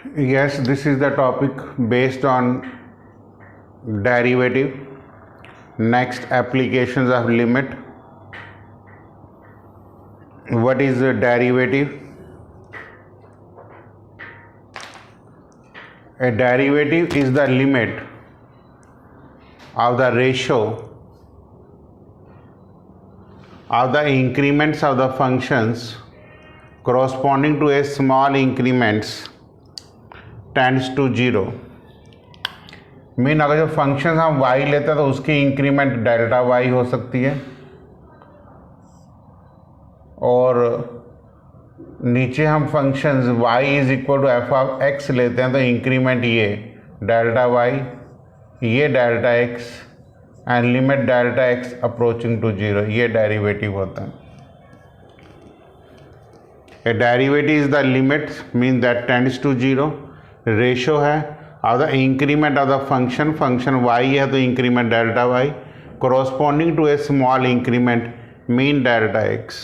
Yes, this is the topic based on derivative. Next, applications of limit. What is a derivative? A derivative is the limit of the ratio of the increments of the functions corresponding to a small increments tends to zero. Mean अगर जो function हम y लेते हैं तो उसकी increment delta y हो सकती है, और नीचे हम functions y is equal to f of x लेते हैं तो इंक्रीमेंट ये डेल्टा y, ये delta x and limit delta x approaching to zero, ये डेरिवेटिव होता है। A derivative is the limit mean that tends to zero. Ratio है of the increment of the function, function y है तो increment delta y corresponding to a small increment mean delta x.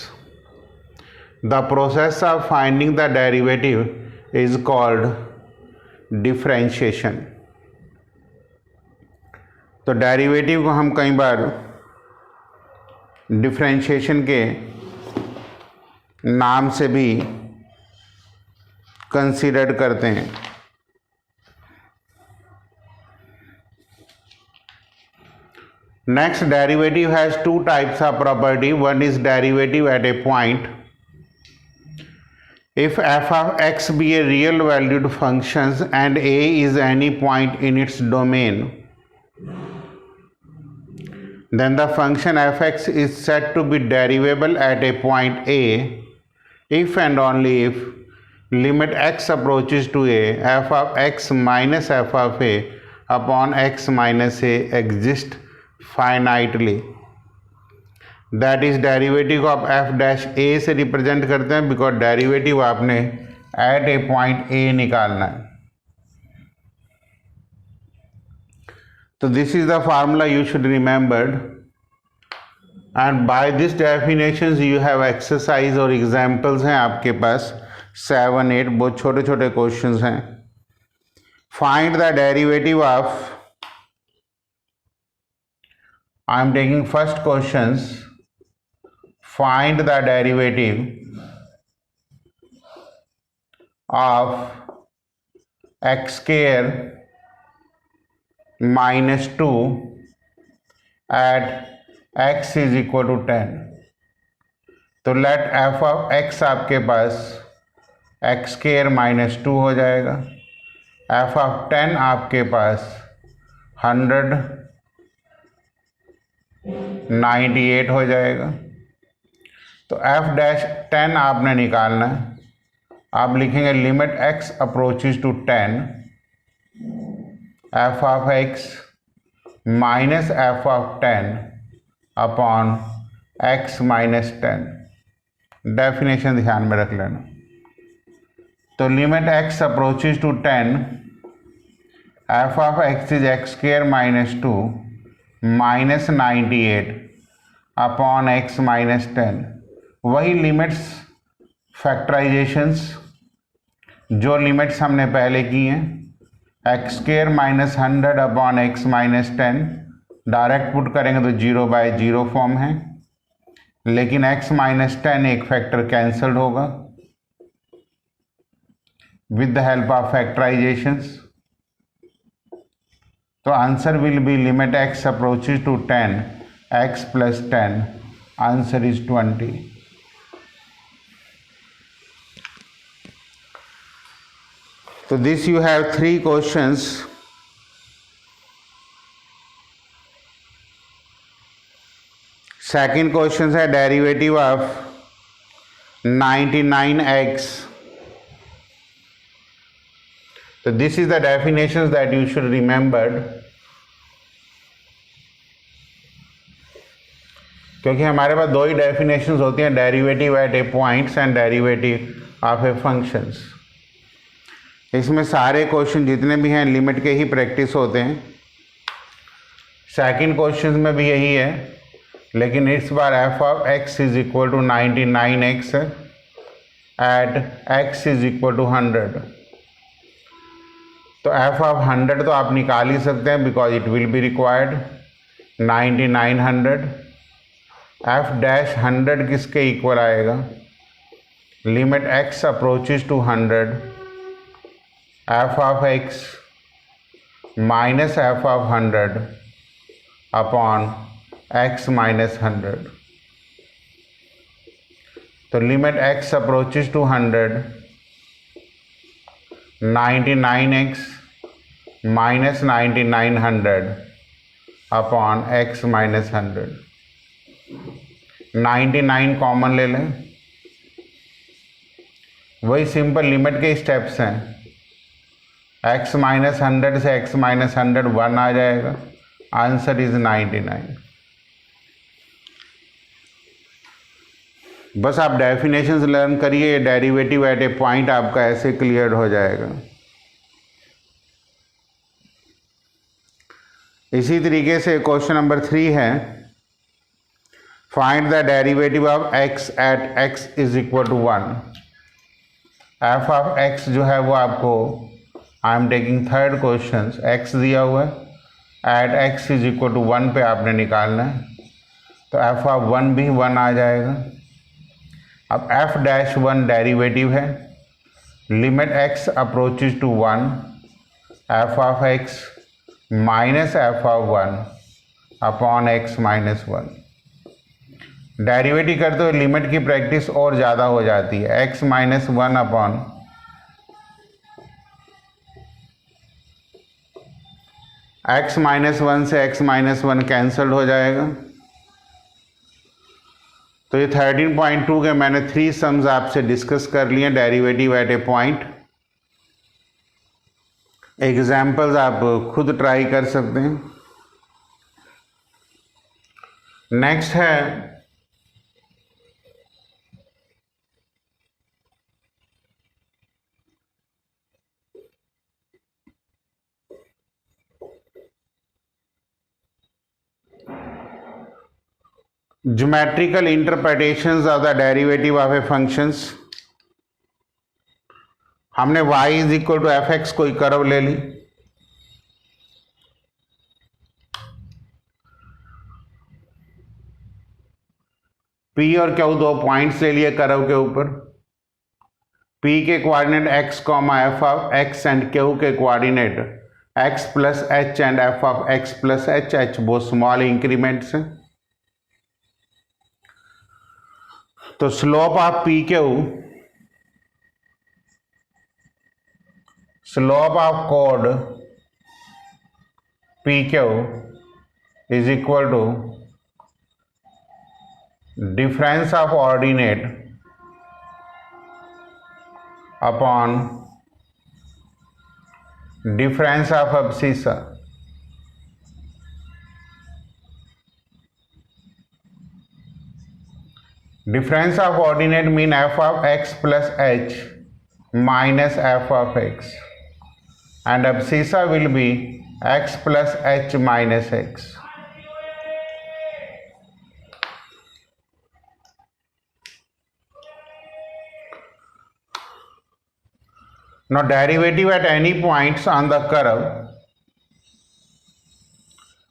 The process of finding the derivative is called differentiation. तो derivative को हम कई बार differentiation के नाम से भी कंसीडर करते हैं। Next, derivative has two types of property. One is derivative at a point. If f of x be a real valued function and a is any point in its domain, then the function fx is said to be derivable at a point a if and only if limit x approaches to a f of x minus f of a upon x minus a exists finitely. That is derivative of f dash a से represent करते हैं because derivative आपने at a point a निकालना है। तो this is the formula you should remembered, and by this definitions you have exercise और examples हैं आपके पास 7-8, बहुत छोटे छोटे क्वेश्चंस हैं। Find the derivative of, I am taking first questions. Find the derivative of x square minus 2 at x is equal to 10. तो let f of x आपके पास x square minus 2 हो जाएगा, f of 10 आपके पास 198 हो जाएगा। तो f dash 10 आपने निकालना है। आप लिखेंगे limit x approaches to 10 f of x minus f of 10 upon x minus 10। Definition ध्यान में रख लेना। तो limit x approaches to 10 f of x is x square minus 2 minus 98 upon x minus 10। वही लिमिट्स फैक्टराइजेशंस जो limits हमने पहले की हैं, x square minus 100 upon x minus 10 direct put करेंगे तो 0/0 फॉर्म है, लेकिन x माइनस 10 एक फैक्टर कैंसल्ड होगा with the help of factorisations. तो answer will be limit x approaches to 10 x plus 10, answer is 20। तो this you have 3 questions. Second question है derivative of 99x। So this is the definitions that you should remember, क्योंकि हमारे पास दो ही definitions होती हैं, derivative at A points and derivative of a functions. इसमें सारे question जितने भी हैं लिमिट के ही प्रैक्टिस होते हैं। सेकंड क्वेश्चन में भी यही है, लेकिन इस बार f of x is equal to 99x at x is equal to 100। तो एफ ऑफ 100 तो आप निकाल ही सकते हैं because it will be required 9900। F dash 100 किसके इक्वल आएगा? Limit X approaches to 100 F of X minus F of 100 upon x minus 100। तो limit X approaches to 100 99x minus 9900 upon x minus 100। 99 common ले लें, वही simple limit के steps हैं। x minus 100 से x minus 100 1 आ जाएगा, आंसर इज 99। बस आप डेफिनेशंस लर्न करिए, डेरिवेटिव एट ए पॉइंट आपका ऐसे क्लियर हो जाएगा। इसी तरीके से क्वेश्चन नंबर 3 है, find the derivative of x at x is equal to 1। F of x जो है वो आपको, I am taking third question, x दिया हुआ है, at x is equal to 1 पे आपने निकालना है। तो एफ ऑफ 1 भी 1 आ जाएगा। अब एफ डैश 1 डेरिवेटिव है, limit x approaches to 1 F of x minus F of 1 upon x minus 1। Derivative करते हुए लिमिट की प्रैक्टिस और ज़्यादा हो जाती है। x minus 1 upon x minus 1 से x माइनस 1 कैंसल्ड हो जाएगा। तो ये 13.2 के मैंने 3 सम्स आपसे डिस्कस कर लिए, derivative at a point. Examples आप खुद ट्राई कर सकते हैं। नेक्स्ट है geometrical interpretations of the derivative of a functions. हमने y is equal to f x कोई कर्व ले ली, p और q दो पॉइंट्स ले लिए कर्व के ऊपर। p के coordinate x comma f of x and q के coordinate x plus h and f of x plus h, h बहुत स्मॉल इंक्रीमेंट्स हैं। तो slope of p q, slope of कोड p q is equal to difference of ordinate upon difference of abscissa. Difference of ordinate mean f of x plus h minus f of x, and abscissa will be x plus h minus x. Now derivative at any points on the curve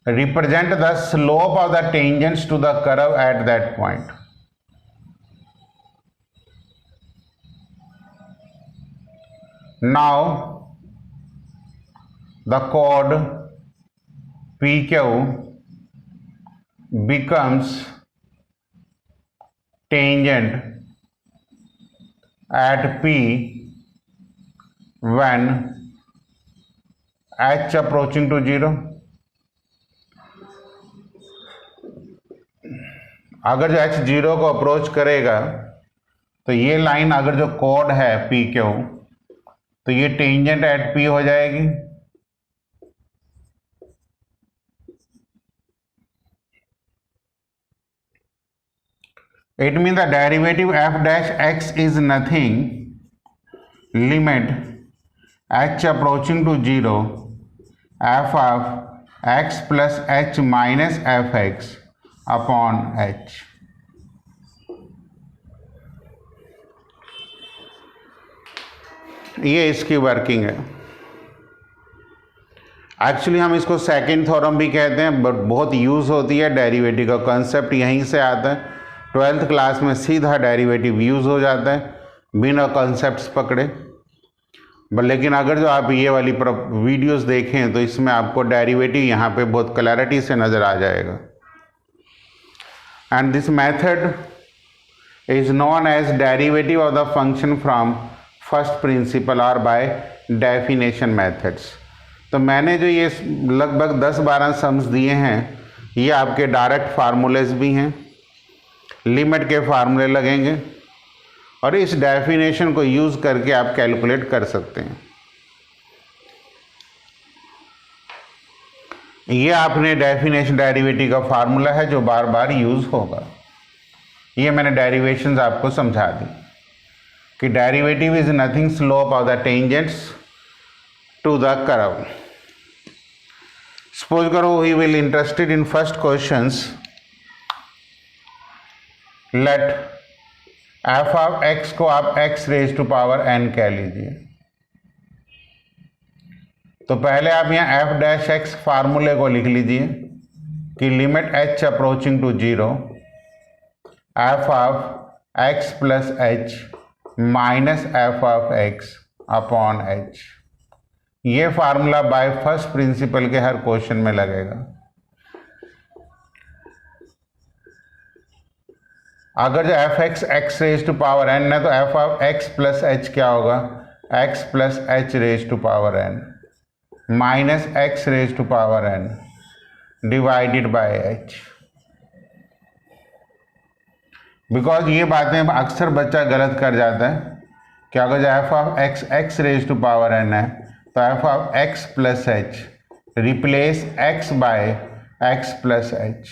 represent the slope of the tangents to the curve at that point. Now the chord PQ becomes tangent at P when h approaching to 0। अगर जो h 0 को approach करेगा तो ये line अगर जो code है PQ तो ये टेंजेंट एट P हो जाएगी। It mean the derivative f dash x is nothing, limit h approaching to 0 f of x plus h minus f x upon h। ये इसकी वर्किंग है। एक्चुअली हम इसको सेकंड थ्योरम भी कहते हैं, बट बहुत यूज़ होती है। डेरिवेटिव का कंसेप्ट यहीं से आता है। 12th क्लास में सीधा डेरिवेटिव यूज़ हो जाता है बिना कंसेप्ट्स पकड़े। लेकिन अगर जो आप ये वाली वीडियोस देखें तो इसमें आपको डेरिवेटिव यहाँ पे बहुत क्लैरिटी से नज़र आ जाएगा। And this method is known as derivative of the function from first principle or by definition methods। तो मैंने जो ये लगभग 10-12 सम्स दिए हैं, ये आपके डायरेक्ट फार्मूलेज भी हैं, लिमिट के फार्मूले लगेंगे और इस डेफिनेशन को यूज़ करके आप कैलकुलेट कर सकते हैं। ये आपने डेफिनेशन डेरिवेटिव का फार्मूला है जो बार बार यूज़ होगा। ये मैंने डेरिवेशंस आपको समझा दी कि derivative is nothing slope of the tangents to the curve. Suppose करो we will interested in first questions. Let f of x को आप x raise to power n कह लीजिए। तो पहले आप यहाँ एफ डैश एक्स फार्मूले को लिख लीजिए कि limit h approaching to 0 f of x plus h minus F of x upon h. ये फार्मूला बाय फर्स्ट प्रिंसिपल के हर क्वेश्चन में लगेगा। अगर जो f x x raise to power n है तो f of x plus h क्या होगा? X plus h raise to power n minus x raise to power n divided by h. Because ये बातें अक्सर बच्चा गलत कर जाता है कि अगर जो f of x x raise to power n है तो f of x plus h replace x by x plus h.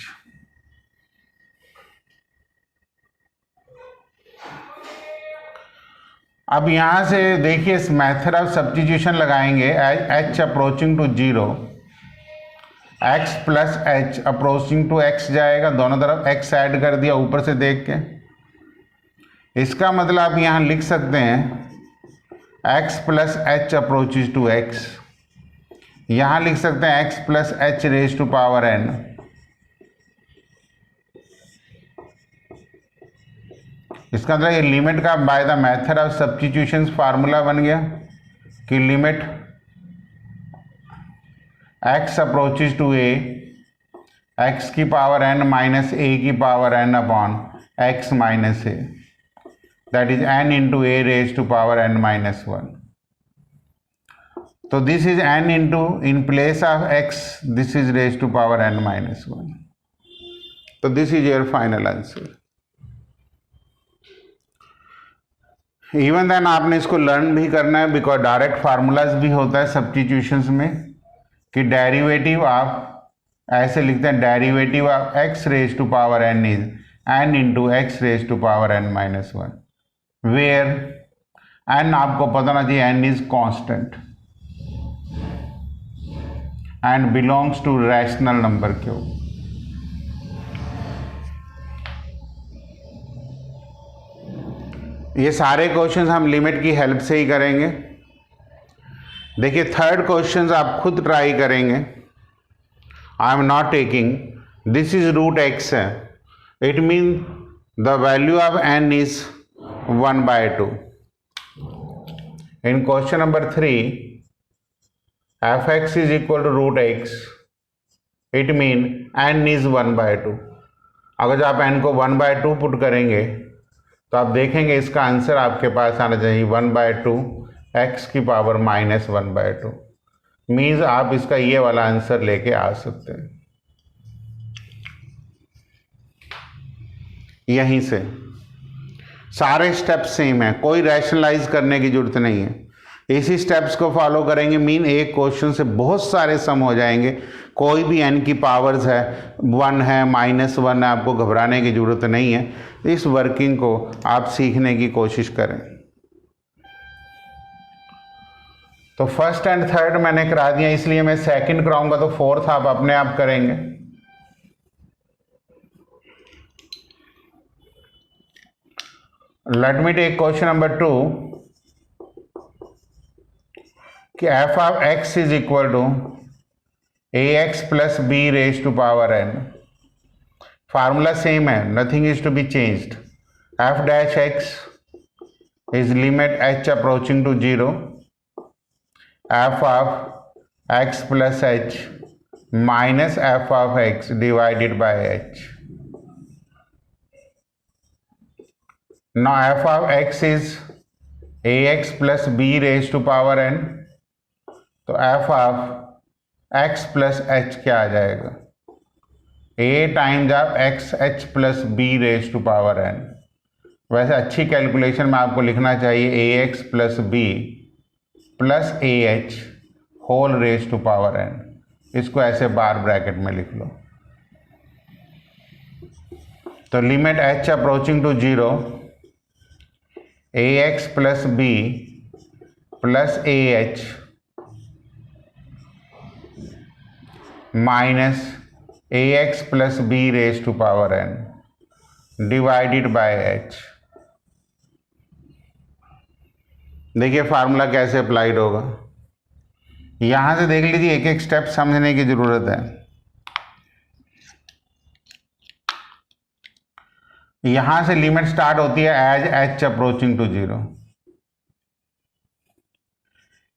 अब यहां से देखिए इस मेथड ऑफ सब्स्टिट्यूशन लगाएंगे। H approaching to 0 x plus h approaching to x जाएगा, दोनों तरफ एक्स ऐड कर दिया ऊपर से देख के। इसका मतलब आप यहाँ लिख सकते हैं x plus h approaches to x. यहाँ लिख सकते हैं x plus h raise to power n. इसका मतलब ये लिमिट का by the method of substitution formula बन गया कि limit x approaches to a x की पावर n माइनस ए की power n upon x minus a, that is n into a raise to power n minus 1। तो this is n into in place of x this is raise to power n minus 1। तो this is your final answer. Even then आपने इसको learn भी करना है because direct formulas भी होता है सब्स्टिट्यूशंस में कि डेरिवेटिव ऑफ ऐसे लिखते हैं derivative of x raise to power n is n into x raise to power n minus 1 where n आपको पता ना चाहिए n is constant and belongs to rational number Q. ये सारे क्वेश्चंस हम लिमिट की हेल्प से ही करेंगे। देखिए थर्ड क्वेश्चंस आप खुद ट्राई करेंगे। I am not taking this is root x है, it mean the value of n is 1/2। In question number 3 f x is equal to root x, it mean n is 1/2। अगर जो आप N को 1/2 put करेंगे तो आप देखेंगे इसका आंसर आपके पास आना चाहिए 1/2 एक्स की पावर माइनस 1/2। मीन्स आप इसका ये वाला आंसर लेके आ सकते हैं यहीं से। सारे स्टेप्स सेम है, कोई रैशनलाइज करने की जरूरत नहीं है। इसी स्टेप्स को फॉलो करेंगे मीन एक क्वेश्चन से बहुत सारे सम हो जाएंगे। कोई भी एन की पावर्स है 1 है माइनस 1 है, आपको घबराने की जरूरत नहीं है। इस वर्किंग को आप सीखने की कोशिश करें। तो फर्स्ट एंड थर्ड मैंने करा दिया, इसलिए मैं सेकंड कराऊंगा तो फोर्थ आप अपने आप करेंगे। Let me take question number 2 कि f of x is equal to ax plus b raise to power n, formula same है, nothing is to be changed. F dash x is limit h approaching to 0, f of x plus h minus F of x divided by h। Now f of x is ax plus b raise to power n, तो f of x plus h क्या आ जाएगा, a times of x h plus b raise to power n। वैसे अच्छी calculation में आपको लिखना चाहिए a x plus b plus a h whole raise to power n, इसको ऐसे बार ब्रैकेट में लिख लो। तो limit h approaching to 0, a x plus b plus a h minus a x plus b raise to power n divided by h। देखिए formula कैसे applied होगा, यहां से देख लीजिए, एक एक स्टेप समझने की जरूरत है। यहां से लिमिट स्टार्ट होती है as h approaching to 0,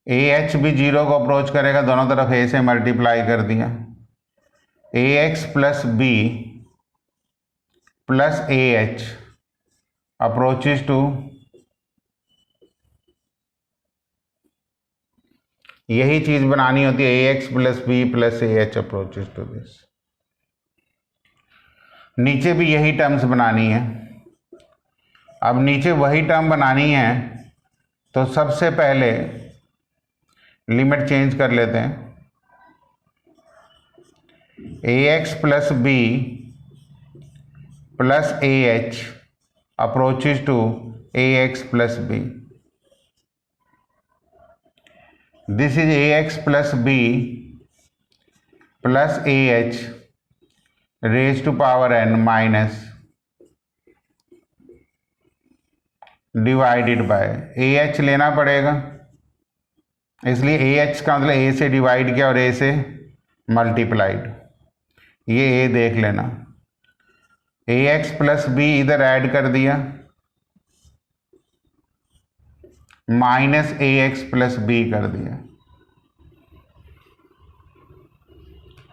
a h भी 0 को अप्रोच करेगा, दोनों तरफ a से मल्टीप्लाई कर दिया, a x plus b plus a h approaches to, यही चीज बनानी होती है, a x plus b plus a h approaches to this. नीचे भी यही टर्म्स बनानी है। अब नीचे वही टर्म बनानी है तो सबसे पहले लिमिट चेंज कर लेते हैं, a x plus b plus a h approaches to a x plus b. This is a x plus b plus a h raise to power n minus divided by a h लेना पड़ेगा, इसलिए A H का मतलब ए से divide किया और ए से multiplied, ये ए देख लेना। ए एक्स प्लस बी इधर ऐड कर दिया minus a x plus b कर दिया।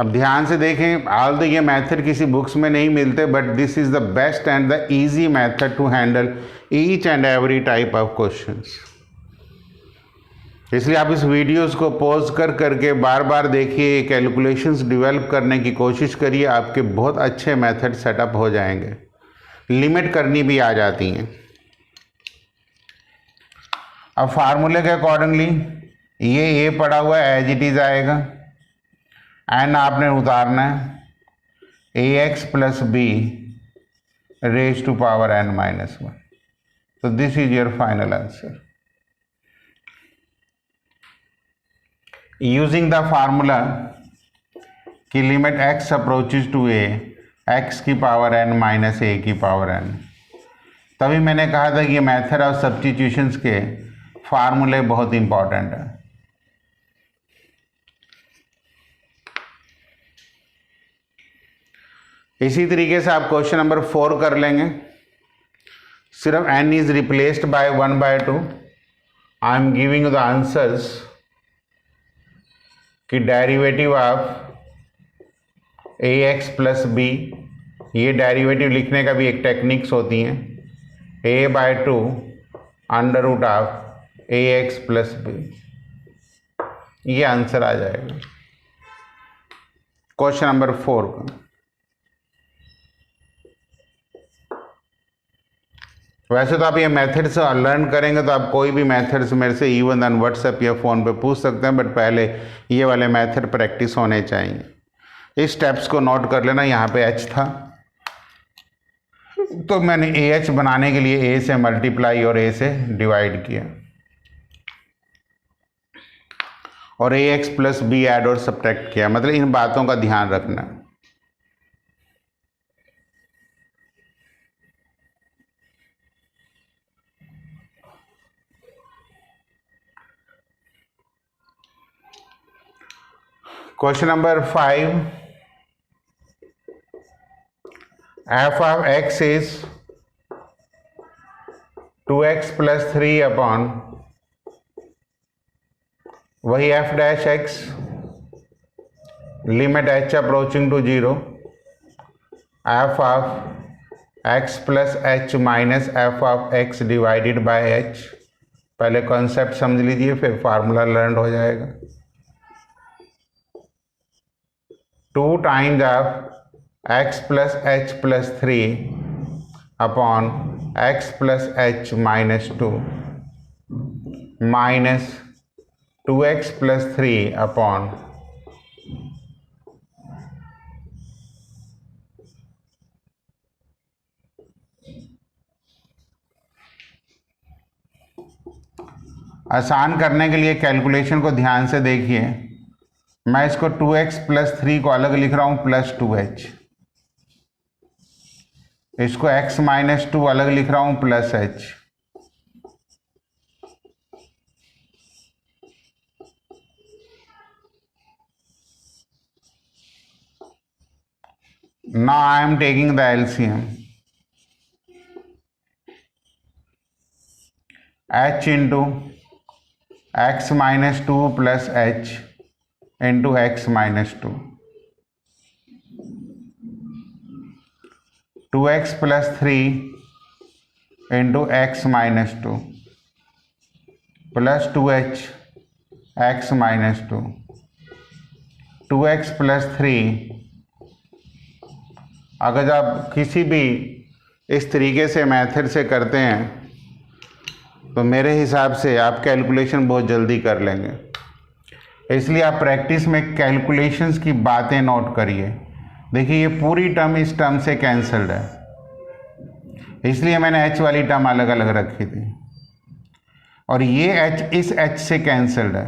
अब ध्यान से देखें, ऑल द ये मेथड किसी बुक्स में नहीं मिलते, but this is the best and the easy method to handle each and every type of questions. इसलिए आप इस वीडियोस को पॉज कर करके बार बार देखिए, कैलकुलेशंस डेवलप करने की कोशिश करिए, आपके बहुत अच्छे मेथड सेटअप हो जाएंगे। लिमिट करनी भी आ जाती हैं। अब फार्मूले के अकॉर्डिंगली ये ए पड़ा हुआ है, एज इट इज आएगा, एन आपने उतारना है, a x plus b raise to power n minus 1। तो this is your final answer using the formula की limit x approaches to a, x की पावर n माइनस a की power n। तभी मैंने कहा था कि ये मेथड ऑफ सब्स्टिट्यूशंस के फार्मूले बहुत इंपॉर्टेंट है। इसी तरीके से आप क्वेश्चन नंबर 4 कर लेंगे। सिर्फ n is replaced by 1/2। I am giving the answers कि derivative of a x plus b, ये डेरिवेटिव लिखने का भी एक टेक्निक्स होती हैं, a/2 under root of a x plus b, ये आंसर आ जाएगा क्वेश्चन नंबर 4 का। वैसे तो आप ये मेथड्स लर्न करेंगे तो आप कोई भी मेथड्स मेरे से इवन ऑन व्हाट्सएप या फ़ोन पे पूछ सकते हैं, बट पहले ये वाले मेथड प्रैक्टिस होने चाहिए। इस स्टेप्स को नोट कर लेना। यहाँ पे h था तो मैंने ए एच बनाने के लिए a से मल्टीप्लाई और a से डिवाइड किया, और ए एक्स प्लस बी ऐड और सब्ट्रैक्ट किया। मतलब इन बातों का ध्यान रखना। Question number 5, f of x is 2x plus 3 upon वही f dash x limit h approaching to 0 f of x plus h minus f of x divided by h। पहले concept समझ लीजिए फिर फार्मूला लर्न हो जाएगा। 2 times of x plus h plus 3 upon x plus h minus 2 minus 2x plus 3 upon आसान करने के लिए कैलकुलेशन को ध्यान से देखिए। मैं इसको 2x प्लस 3 को अलग लिख रहा हूं प्लस 2h, इसको x माइनस 2 अलग लिख रहा हूं plus h। Now I am taking the LCM. h into x minus 2 plus h into x minus 2, 2x plus 3 into x minus 2 plus 2h x minus 2, 2x plus 3। अगर आप किसी भी इस तरीके से मेथड से करते हैं तो मेरे हिसाब से आप कैलकुलेशन बहुत जल्दी कर लेंगे। इसलिए आप प्रैक्टिस में कैलकुलेशंस की बातें नोट करिए। देखिए ये पूरी टर्म इस टर्म से कैंसल्ड है, इसलिए मैंने h वाली टर्म अलग अलग रखी थी, और ये h इस h से कैंसल्ड है।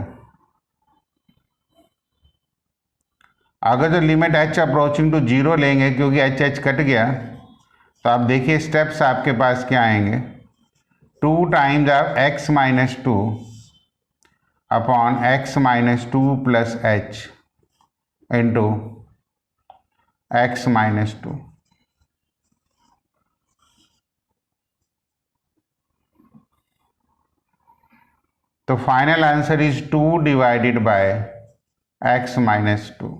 अगर जो लिमिट h अप्रोचिंग टू 0 लेंगे, क्योंकि h कट गया, तो आप देखिए स्टेप्स आपके पास क्या आएंगे। 2 times of x minus 2 upon x minus 2 plus h into x minus 2। तो final answer is 2 divided by x minus 2।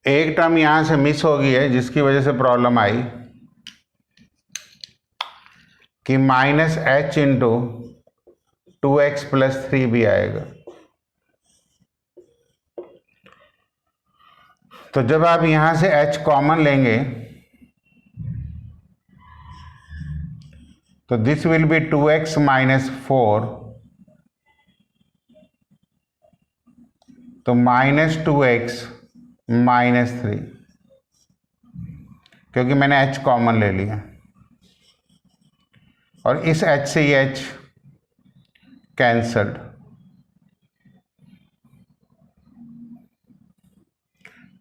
एक टर्म यहां से मिस हो गई है जिसकी वजह से प्रॉब्लम आई कि minus h into 2x plus 3 भी आएगा। तो जब आप यहां से h कॉमन लेंगे तो this will be 2x minus 4, तो माइनस 2x माइनस 3, क्योंकि मैंने h कॉमन ले लिया, और इस h से ये h कैंसल्ड।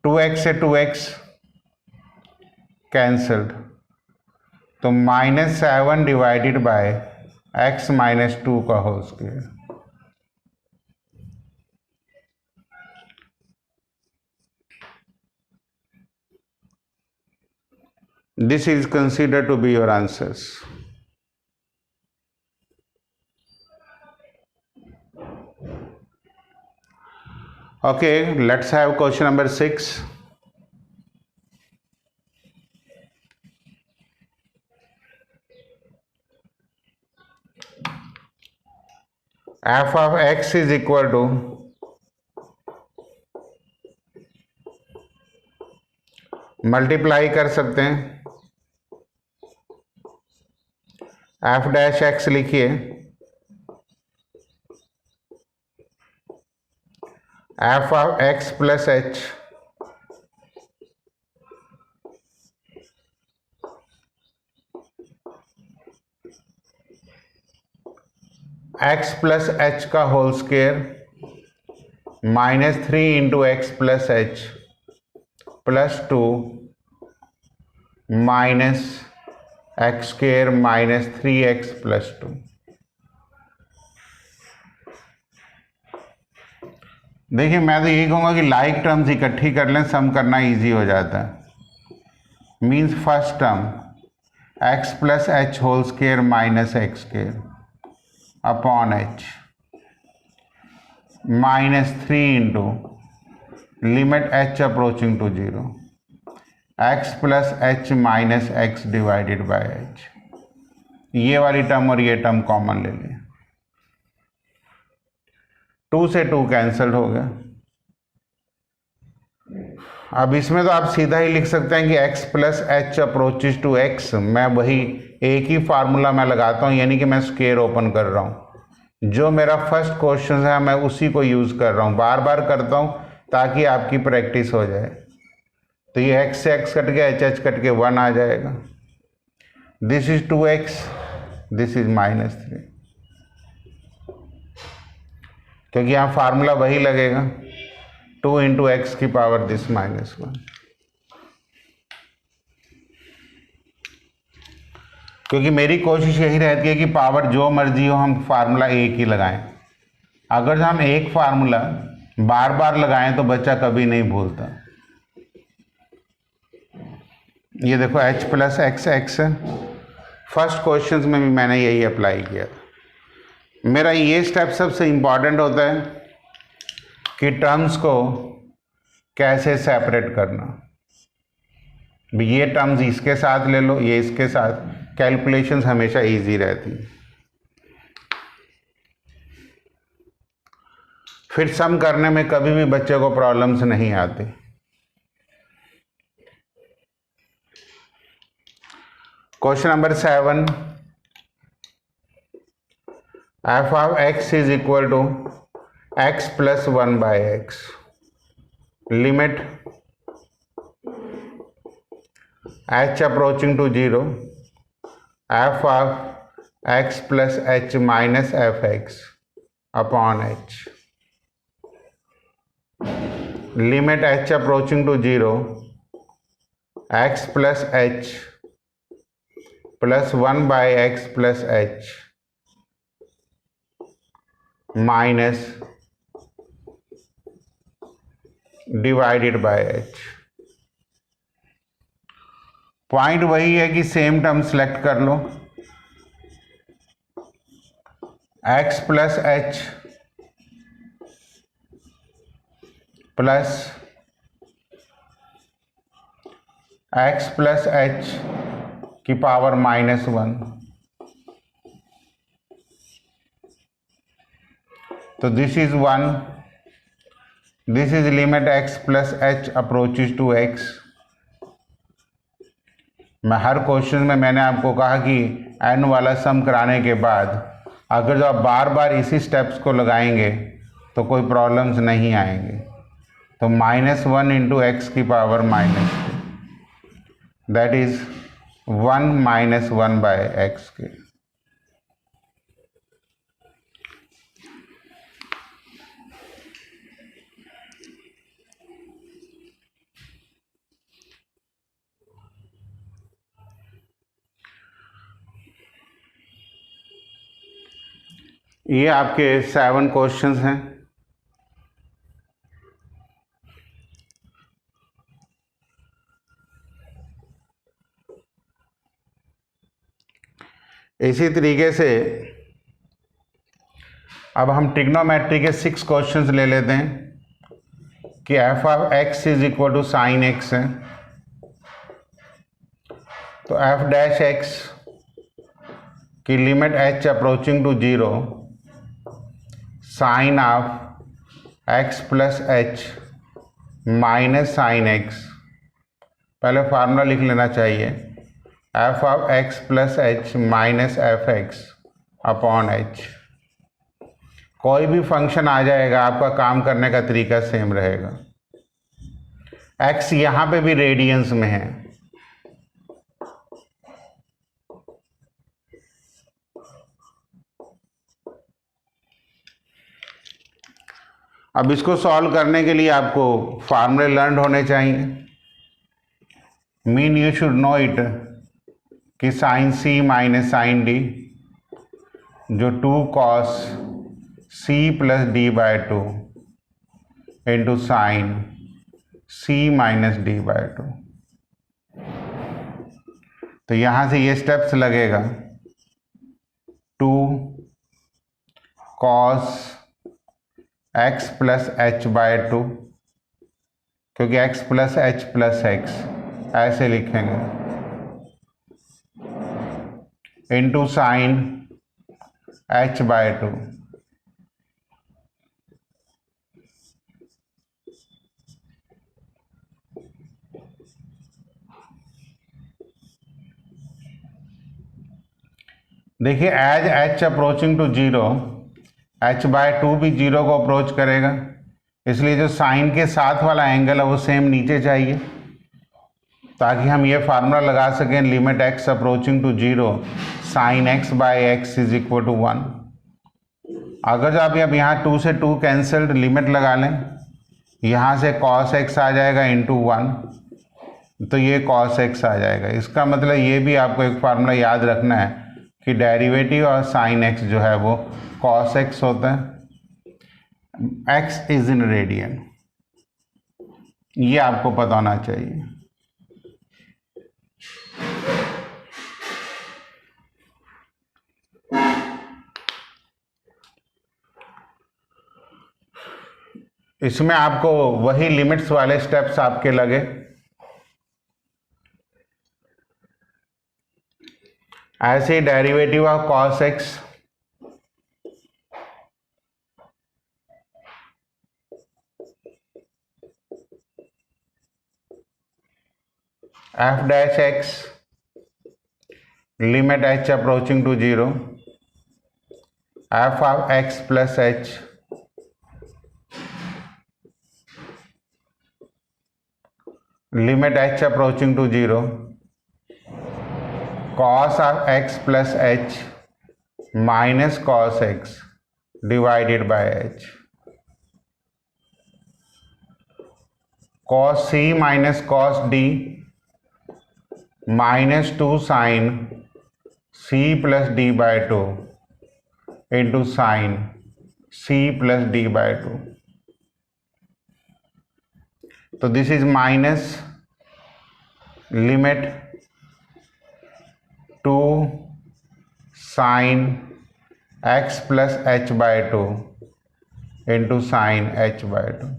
2x से 2x कैंसल्ड, तो minus 7 divided by x minus 2 का whole square. This is considered to be your answers. Okay, let's have question number 6. F of x is equal to multiply कर सकते हैं, f dash x लिखिए, f of x plus h x plus h का whole square -3 into x plus h plus 2 minus x square minus 3x plus 2। देखिए मैं तो यही कहूँगा कि लाइक टर्म्स इकट्ठी कर लें, सम करना इजी हो जाता है। Means first term x plus h whole square minus x square upon h -3 into limit h approaching to 0 x plus h minus x divided by h. ये वाली टर्म और ये टर्म कॉमन ले लें, 2 से 2 कैंसल्ड हो गया। अब इसमें तो आप सीधा ही लिख सकते हैं कि x plus h approaches to x। मैं वही एक ही फार्मूला मैं लगाता हूँ, यानी कि मैं स्क्वेयर ओपन कर रहा हूँ। जो मेरा फर्स्ट क्वेश्चन है मैं उसी को यूज़ कर रहा हूँ, बार बार करता हूँ ताकि आपकी प्रैक्टिस हो जाए। तो ये x से x कट के h कट के 1 आ जाएगा। This is 2x, this is -3, क्योंकि यहाँ फार्मूला वही लगेगा 2 इंटू एक्स की पावर दिस -1। क्योंकि मेरी कोशिश यही रहती है कि पावर जो मर्जी हो हम फार्मूला एक ही लगाएं। अगर हम एक फार्मूला बार बार लगाएं तो बच्चा कभी नहीं भूलता। ये देखो h प्लस एक्स एक्स है, फर्स्ट क्वेश्चन में भी मैंने यही अप्लाई किया। मेरा ये स्टेप सबसे इम्पॉर्टेंट होता है कि टर्म्स को कैसे सेपरेट करना। ये टर्म्स इसके साथ ले लो, ये इसके साथ, कैलकुलेशंस हमेशा इजी रहती। फिर सम करने में कभी भी बच्चे को प्रॉब्लम्स नहीं आती। Question number 7, f of x is equal to x plus 1 by x, limit h approaching to 0 f of x plus h minus fx upon h, limit h approaching to 0 x plus h plus 1 by x plus h minus divided by h. Point वही है कि same term select कर लो, x plus h plus x plus h की power -1। तो this is 1, this is limit x plus h approaches to x। मैं हर question में मैंने आपको कहा कि n वाला सम कराने के बाद अगर जो आप बार बार इसी स्टेप्स को लगाएंगे तो कोई प्रॉब्लम्स नहीं आएंगे। तो -1 इंटू एक्स की power -2, that is 1 - 1 by x के। ये आपके 7 क्वेश्चंस हैं। इसी तरीके से अब हम ट्रिग्नोमेट्री के 6 क्वेश्चंस ले लेते हैं कि f of x is equal to sine x है। तो f डैश x की limit h approaching to 0 sine of x plus h minus sine x। पहले फार्मूला लिख लेना चाहिए, f of x plus h minus f x upon h. कोई भी function आ जाएगा, आपका काम करने का तरीका सेम रहेगा। x यहाँ पे भी रेडियंस में है, अब इसको सॉल्व करने के लिए आपको फार्मूले लर्न होने चाहिए। Mean you should know it कि sine c minus sine d, जो 2 cos c plus d by 2 into sine c minus d by 2। तो यहां से ये स्टेप्स लगेगा 2 cos x plus h by 2, क्योंकि x plus h plus x ऐसे लिखेंगे, इंटू साइन h बाय 2। देखिए as h approaching to 0, h by 2 भी 0 को अप्रोच करेगा, इसलिए जो साइन के साथ वाला एंगल है वो सेम नीचे चाहिए, ताकि हम ये फार्मूला लगा सकें limit x approaching to 0 sine x by x is equal to 1। अगर जो आप यहाँ 2 से 2 कैंसल्ड लिमिट लगा लें, यहाँ से cos x आ जाएगा इंटू 1, तो ये cos x आ जाएगा। इसका मतलब ये भी आपको एक फार्मूला याद रखना है कि डेरिवेटिव और साइन x जो है वो cos x होता है, x इज इन रेडियन, ये आपको पता होना चाहिए। इसमें आपको वही लिमिट्स वाले स्टेप्स आपके लगे। ऐसे derivative of cos x f dash x limit h approaching to 0 f of x plus h limit h approaching to 0 cos of x plus h minus cos x divided by h, cos c minus cos d minus 2 sine c plus d by 2 into sine c plus d by 2। तो this is minus limit 2 sine x plus h by 2 into sine h by 2।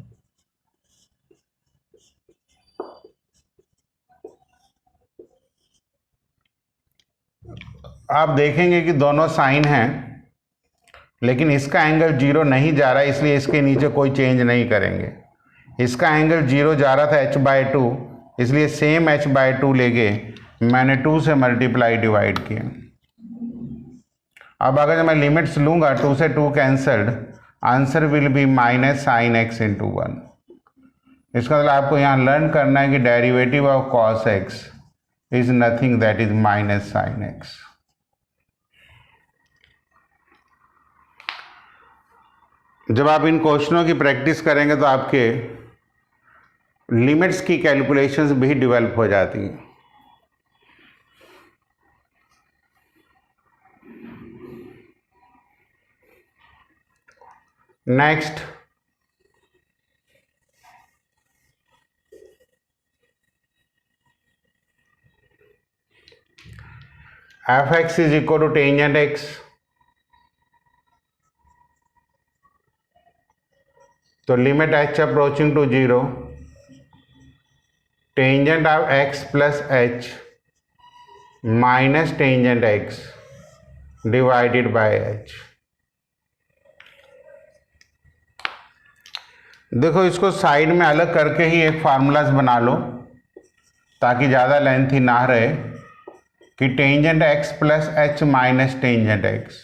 आप देखेंगे कि दोनों sign हैं, लेकिन इसका angle 0 नहीं जा रहा है, इसलिए इसके नीचे कोई चेंज नहीं करेंगे। इसका एंगल 0 जा रहा था h बाय 2, इसलिए सेम h बाय 2 लेके मैंने 2 से मल्टीप्लाई डिवाइड किया। अब अगर मैं लिमिट्स लूँगा 2 से 2 cancelled, answer will be minus sine x into 1। इसका मतलब आपको यहाँ लर्न करना है कि derivative of cos x is nothing that is minus sine x। जब आप इन क्वेश्चनों की प्रैक्टिस करेंगे तो आपके लिमिट्स की कैलकुलेशंस भी डेवलप हो जाती हैं। Next, f x is equal to tangent x, तो limit h approaching to 0 tangent of x plus h minus tangent x divided by h। देखो इसको साइड में अलग करके ही एक फार्मूलाज बना लो ताकि ज़्यादा लेंथी ना रहे, कि tangent x plus h minus tangent x।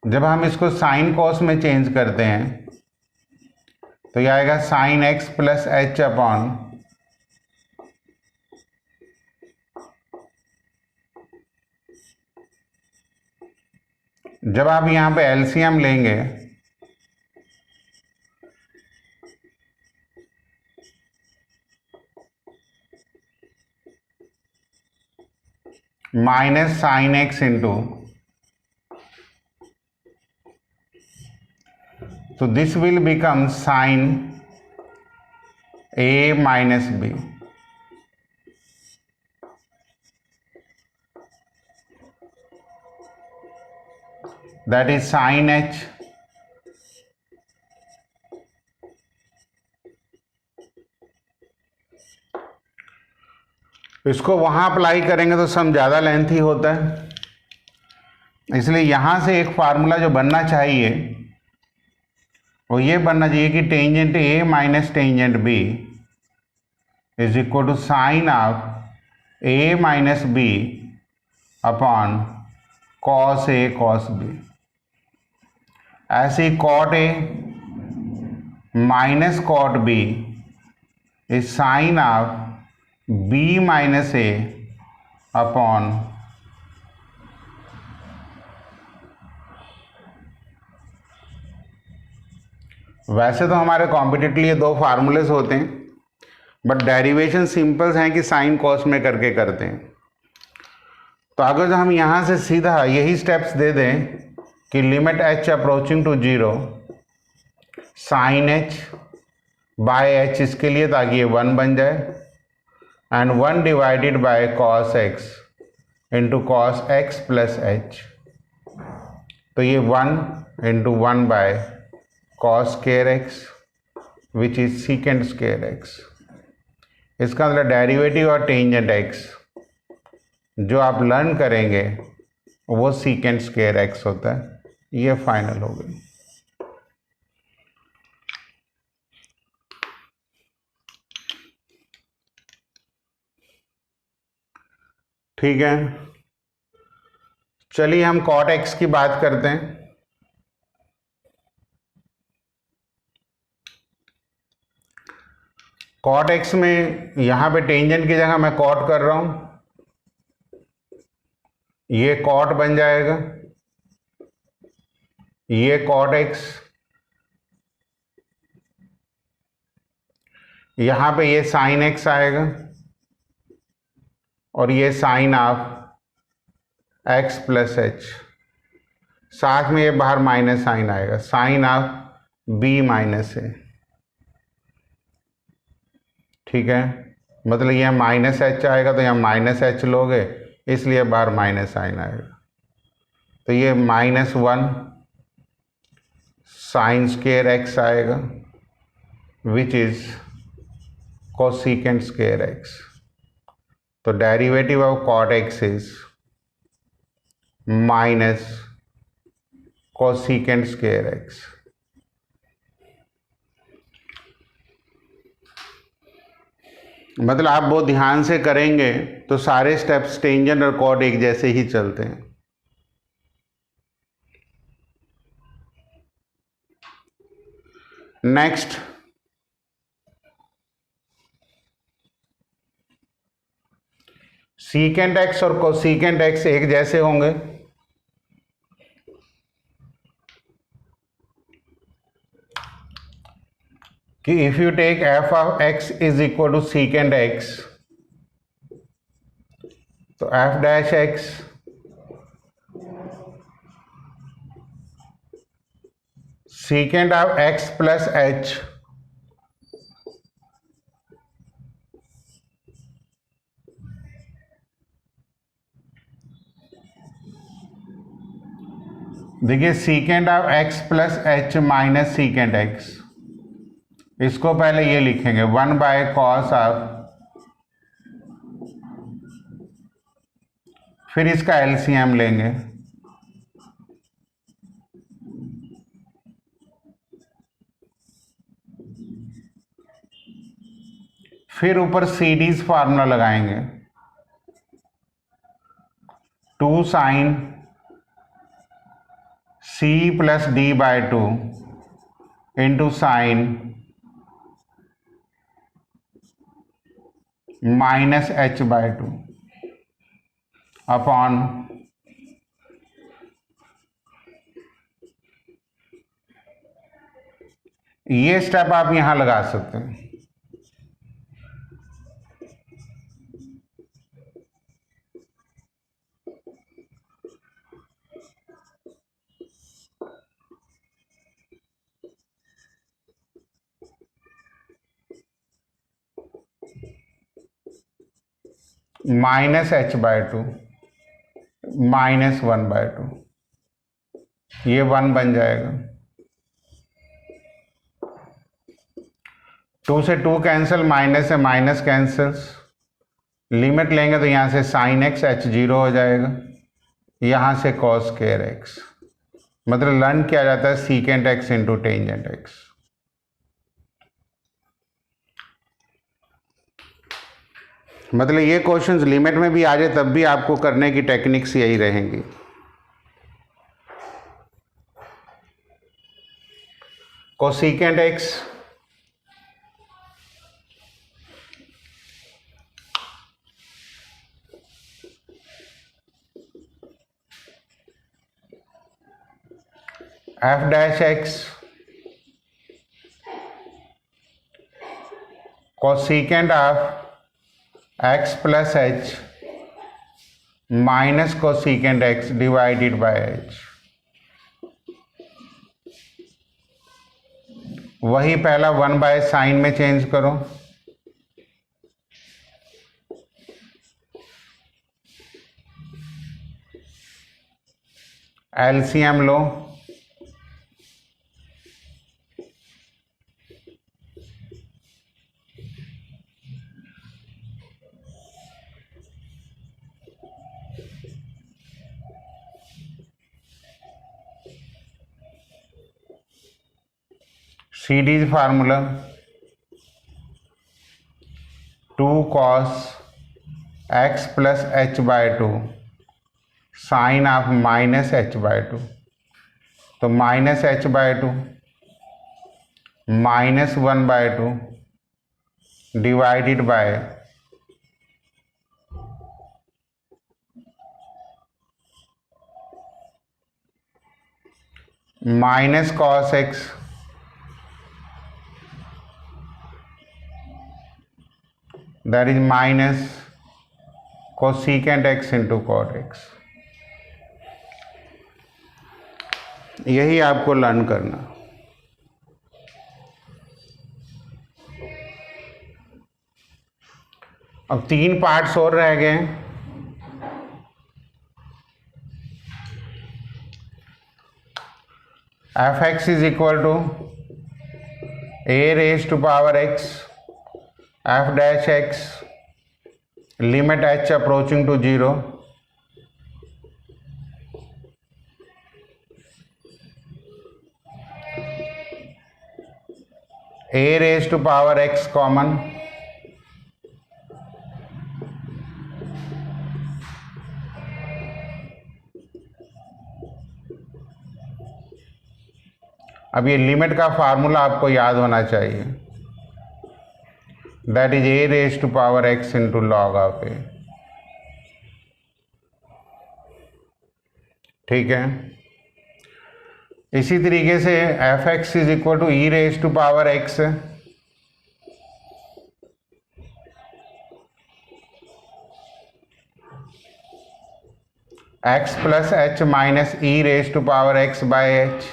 जब हम इसको साइन कॉस में चेंज करते हैं तो यह आएगा sine x plus h upon जब आप यहाँ पे एलसीएम लेंगे माइनस साइन एक्स इंटू, तो this will become sine a minus b, that is sin h इसको वहां अप्लाई करेंगे तो सम ज़्यादा लेंथी होता है, इसलिए यहां से एक फार्मूला जो बनना चाहिए वो ये बनना चाहिए कि tangent a minus tangent b is equal to sine of a minus b upon cos a cos b. ऐसे ही cot a minus cot b is sine of b minus a upon वैसे तो हमारे कॉम्पिटिटिव लिए दो formulas होते हैं, but derivation symbols हैं कि साइन कॉस में करके करते हैं। तो अगर हम यहाँ से सीधा यही स्टेप्स दे दें कि limit h approaching to 0 sine h by h इसके लिए, ताकि ये 1 बन जाए, and 1 divided by cos x into cos x plus h, तो ये 1 into 1 by cos square x which is secant square x. इसका मतलब डेरिवेटिव और टेंजेंट एक्स जो आप लर्न करेंगे वो सीकेंड स्क्वायर एक्स होता है। ये फाइनल हो गई। ठीक है, चलिए हम कॉट एक्स की बात करते हैं। कॉट एक्स में यहां पे टेंजेंट की जगह मैं कॉट कर रहा हूं, ये कॉट बन जाएगा, ये कॉट एक्स, यहां पे ये साइन एक्स आएगा और ये sine of x plus h, साथ में ये बाहर माइनस साइन आएगा, sine of b minus a. ठीक है, मतलब यह माइनस एच आएगा तो यहाँ माइनस एच लोगे, इसलिए बाहर माइनस साइन आएगा, तो ये -1 साइन स्क्वायर एक्स आएगा which is cosecant square x. तो derivative of cot x is minus cosecant square x. मतलब आप बहुत ध्यान से करेंगे तो सारे स्टेप्स टेंजेंट और कॉट एक जैसे ही चलते हैं। नेक्स्ट, सीकेंट एक्स और कोसेकेंट एक्स एक जैसे होंगे, कि if you take f of x is equal to secant x, तो f dash x secant of x plus h देखिए, secant of x plus h minus secant x, इसको पहले ये लिखेंगे 1 बाय कॉस ऑफ, फिर इसका एलसीएम लेंगे, फिर ऊपर सीडीज फार्मूला लगाएंगे, 2 sine c plus d by 2 into sine minus h by 2 upon ये स्टेप आप यहां लगा सकते हैं। Minus h by two minus 1/2, ये 1 बन जाएगा। 2 से 2 कैंसिल, माइनस से माइनस कैंसल्स, लिमिट लेंगे तो यहाँ से साइन एक्स एच 0 हो जाएगा, यहाँ से कॉस स्क्वायर एक्स, मतलब लर्न किया जाता है secant x into tangent x. मतलब ये क्वेश्चंस लिमिट में भी आ जाए तब भी आपको करने की टेक्निक्स यही रहेंगी। Cosecant x f dash x cosecant of x plus h minus cosecant x divided by h. वही पहला 1 बाय साइन में चेंज करो, एलसीएम लो, series formula 2 cos x plus h by two sine of minus h by two, तो minus h by two minus 1/2 divided by minus cos x that is minus cosecant x into cot x। यही आपको learn करना। अब 3 parts और रह गए। F x is equal to a raised to power x f dash x limit h approaching to 0 a raised to power x common अब ये limit का फार्मूला आपको याद होना चाहिए, that is a raise to power x into log of a। ठीक है, इसी तरीके से f x is equal to e raise to power x x plus h minus e raise to power x by h.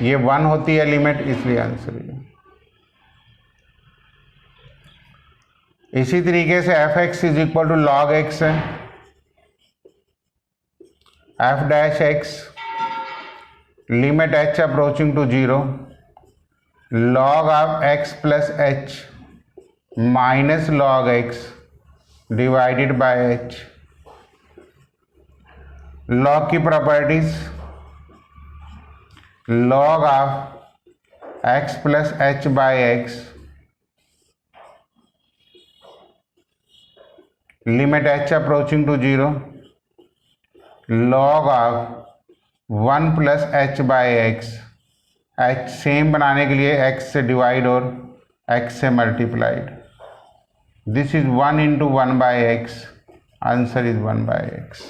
ये 1 होती है limit, इसलिए answer ये। इसी तरीके से f x is equal to log x है, f dash x limit h approaching to 0 log of x plus h minus log x divided by h. Log की properties, log of x plus h by x limit h approaching to 0 log of 1 plus h by x, h same बनाने के लिए x से divide और x से multiplied. This is 1 into 1 by x, answer is 1 by x.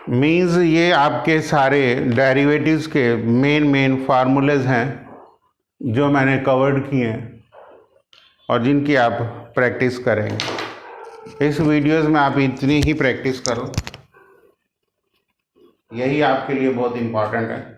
Means ये आपके सारे derivatives के मेन फार्मूलेज हैं जो मैंने कवर्ड किए हैं और जिनकी आप प्रैक्टिस करेंगे। इस वीडियोस में आप इतनी ही प्रैक्टिस करो, यही आपके लिए बहुत इम्पॉर्टेंट है।